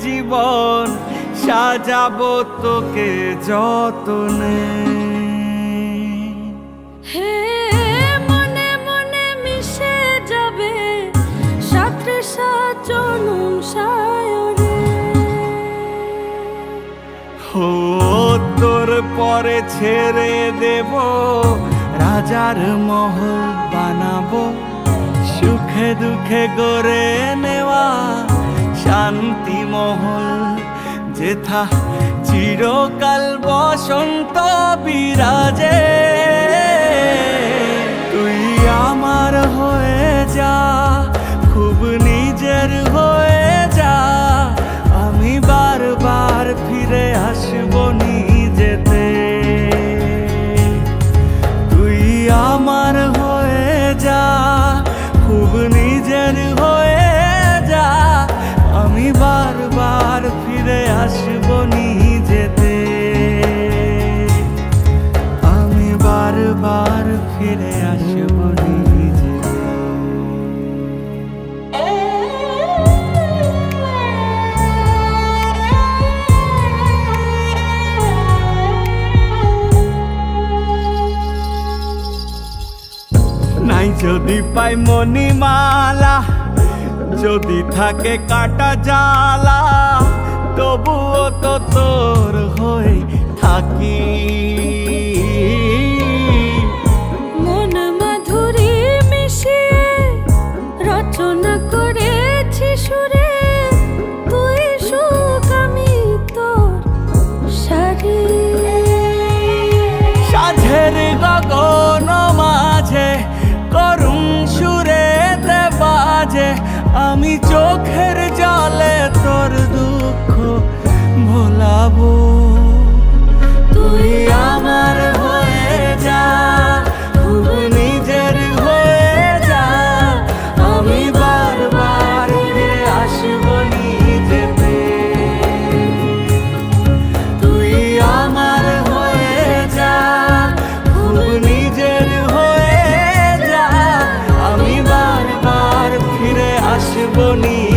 জীবন সাজাবো তোকে যতনে। হে মনে মনে মিশে যাবে সাথে সাজনুম সায়রে। ও তোর পরে ছেড়ে দেব রাজার মহল বানাবো, সুখে দুঃখে গড়ে নেওয়া শান্তি মহল, যেথা চিরকাল বসন্ত বিরাজে। তুই আমার হয়ে যা, খুব নিজের হয়ে যা, আমি বারবার ফিরে আসবো নিজেতে। তুই আমার হয়ে যা, খুব নিজের হয়ে যা, আমি বারবার ফিরে আসবো নিজেতে। আমি বারবার ফিরে আসবো নিজেতে। নাই যদি পাই মণিমালা, যদি থাকে কাটা জালা, তবুও তো তোর হয়ে থাকি। মন মাধুরী মিশিয়ে রচনা করেছি সুরে, তুই সুখ আমি তোর সারি। সাঝের গগন মাঝে করুণ সুরে বাজে, আমি চোখের জলে তোর দুঃখ ভোলাবো। তুই আমার হয়ে যা, খুব নিজের হয়ে যা, আমি বারবার ফিরে আসবো নিজেতে। তুই আমার হয়ে যা, খুব নিজের হয়ে যা, আমি বারবার ফিরে আসবো নিজেতে।